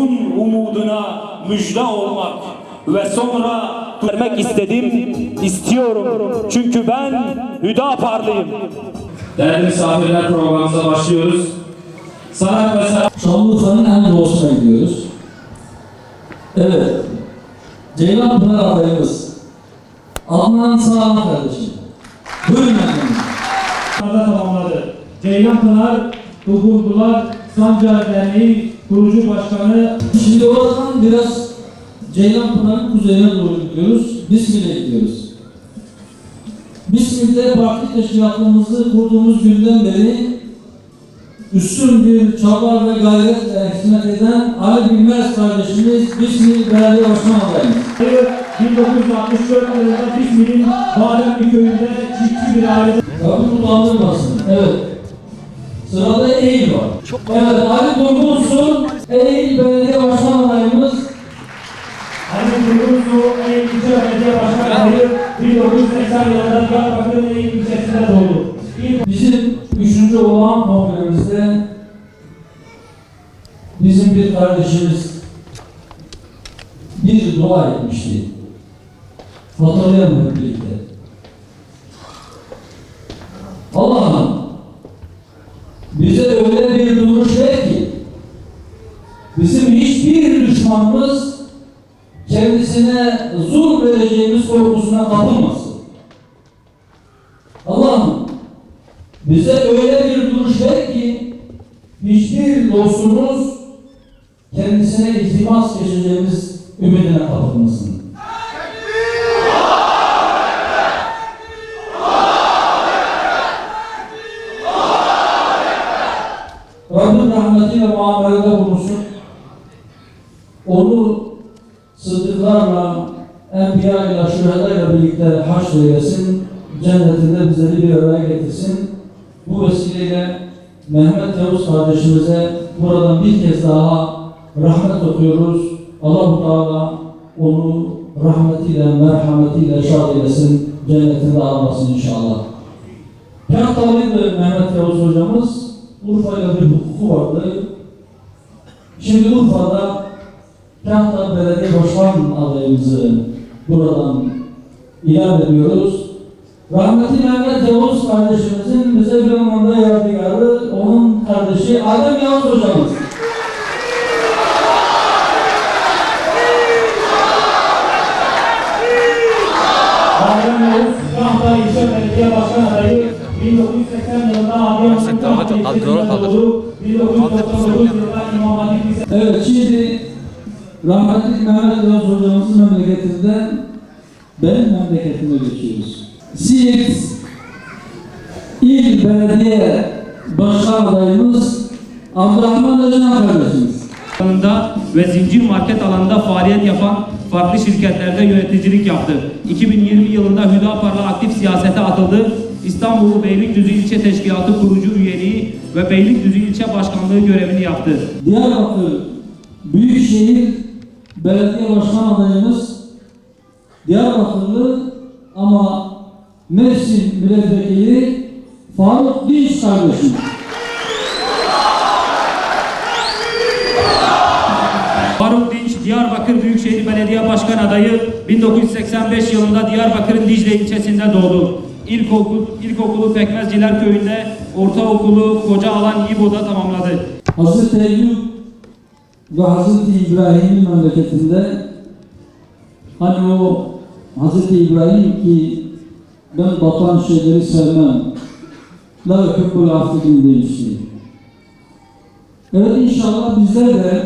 onun umuduna müjde olmak ve sonra vermek istiyorum. Çünkü ben Hüdaparlıyım. Değerli misafirler, programımıza başlıyoruz. Sanat ve Şanlıurfa'nın en doğusuna gidiyoruz. Evet. Ceylanpınar adayımız Adnan Sağlam kardeşim. Buyurun efendim. Tamamladı. Ceylanpınar Hukuklular Sancağı Derneği kurucu başkanı. Şimdi oradan biraz Ceylanpınar'ın kuzeyine doğru gidiyoruz. Bismillah gidiyoruz. Bismillah parti teşkilatımızı kurduğumuz günden beri üstün bir çaba ve gayretle hizmet eden Ali Bilmez kardeşimiz Bismillah Belediye Başkan adayımız. 1964 yılında İzmir'in Bademli köyünde çiftçi bir ailede. Rabbim utandırmasın. Evet. Sırada Eğil var. Evet, Ali Durgunsu Eğil Belediye Başkan adayımız. Ali Durgunsu Eğil İlçe Belediye Başkan adayı 1980 yılında Diyarbakır Eğil ilçesinde doğdu. Bizim 3. olan kongremizde bizim bir kardeşimiz bir dua etmişti. Hatırlayalım hep birlikte. Allah'ım bize öyle bir duruş ver ki bizim hiçbir düşmanımız kendisine zulm vereceğimiz korkusuna kapılmasın. Allah'ım bize öyle bir duruş ver ki hiçbir dostumuz kendisine iltimas geçeceğimiz ümidine kapılmasın. Rabbim rahmetiyle muamelede bulunsun. Onu sıddıklarla, enbiyayla, şühedayla birlikte haşreylesin. Cennetinde bizleri bir araya getirsin. Bu vesileyle Mehmet Yavuz kardeşimize buradan bir kez daha rahmet okuyoruz. Allah-u Teala onu rahmetiyle, merhametiyle şad eylesin. Cennetinde almasın inşallah. Kağıtlarıydı Mehmet Yavuz hocamız. Urfa'yla bir hukuku vardı. Şimdi Urfa'da Kağıtlar Belediye Başkan adayımızı buradan ilan ediyoruz. Rahmetli Mehmet Yavuz kardeşimizin bize bir anlamda yadigarı, onun kardeşi Adem Yavuz hocamız. Adem Yavuz Kahta İlçe Belediye Başkan adayı 1980 yılında Adıyaman'ın Kahta ilçesinde doğdu. 1999 yılında İmam Hatip Lisesi. Evet, şimdi rahmetli Mehmet Yavuz hocamızın memleketinden benim memleketime geçiyoruz. Siirt İl Belediye Başkan adayımız Abdurrahman Öcalan kardeşimiz. ve zincir market alanında faaliyet yapan farklı şirketlerde yöneticilik yaptı. 2020 yılında Hüdapar'la aktif siyasete atıldı. İstanbul Beylikdüzü İlçe Teşkilatı kurucu üyeliği ve Beylikdüzü İlçe Başkanlığı görevini yaptı. Diyarbakır Büyükşehir Belediye Başkan adayımız Diyarbakırlı ama Mersin Milletvekili Faruk Dinç kardeşim. Faruk Dinç, Diyarbakır Büyükşehir Belediye Başkan adayı 1985 yılında Diyarbakır'ın Dicle ilçesinde doğdu. İlkokulu Pekmezciler Köyü'nde, ortaokulu Kocaalan İbo'da tamamladı. Hazreti Eyüp ve Hazreti İbrahim'in memleketinde hani o Hazreti İbrahim ki ben batan şeyleri sevmem. La ökübbül afidin demişti. Evet, inşallah bizler de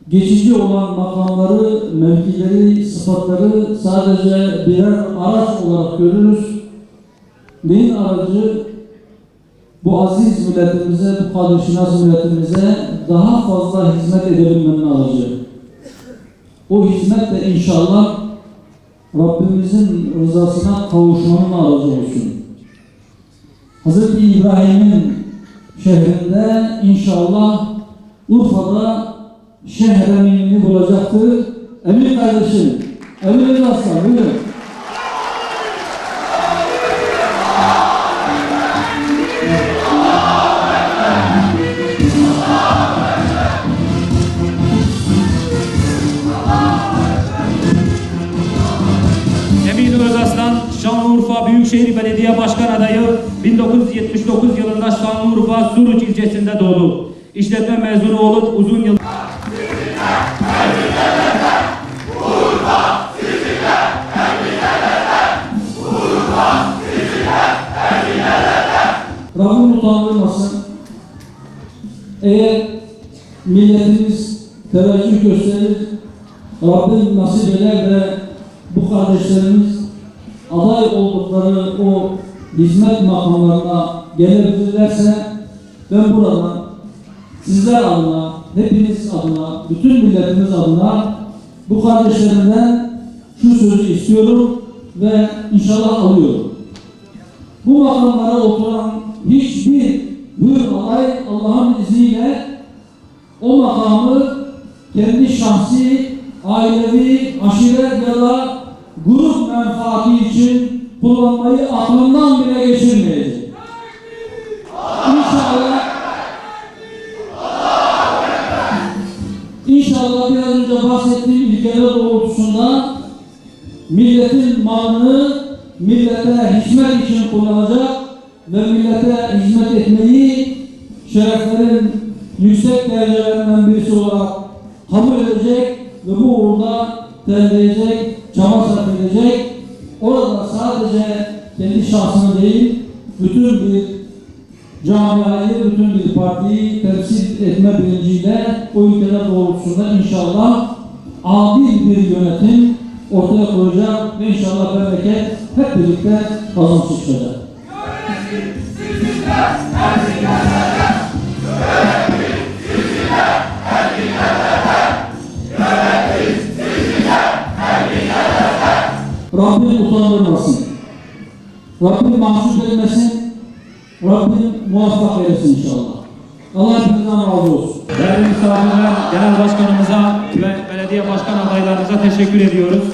geçici olan makamları, mevkileri, sıfatları sadece birer araç olarak görürüz. Neyin aracı? Bu aziz milletimize, bu kadışınaz milletimize daha fazla hizmet edebilmenin aracı. O hizmet de inşallah Rabbimizin rızasına kavuşmanın aracı olsun. Hz. İbrahim'in şehrinde inşallah Urfa'da şehre minini bulacaktır. Emin kardeşim, Emin Aslan, buyurun. Büyükşehir Belediye Başkan adayı, 1979 yılında Şanlıurfa Suruç ilçesinde doğdu. İşletme mezunu olup uzun yıl Rabbim utandırmasın. Eğer milletimiz teveccüh gösterir, Rabbim nasip eder ve bu kardeşlerimiz aday oldukları o hizmet makamlarına gelebilirlerse, ben buradan sizler adına, hepiniz adına, bütün milletimiz adına bu kardeşlerimden şu sözü istiyorum ve inşallah alıyorum. Bu makamlara oturan hiçbir hür alay Allah'ın izniyle o makamı kendi şahsi, ailevi, aşiret ya da grup menfaati için kullanmayı aklından bile geçirmeyecek. İnşallah biraz önce bahsettiğim ilkeler doğrultusunda milletin malını millete hizmet için kullanacak ve millete hizmet etmeyi şereflerin yüksek derecelerinden birisi olarak kabul edecek ve bu uğurda terleyecek, çaba sarf edecek. Orada sadece kendi şahsını değil, bütün bir camiayı, bütün bir partiyi temsil etme bilinciyle o ülkeler doğrultusunda inşallah adil bir yönetim ortaya koyacak ve inşallah memleket hep birlikte kazançlı çıkacak. Rabbim utandırmasın. Rabbim mahcup etmesin. Rabbim muvaffak eylesin inşallah. Allah hepinizden razı olsun. değerli misafirler, genel başkanımıza ve belediye başkan adaylarımıza teşekkür ediyoruz.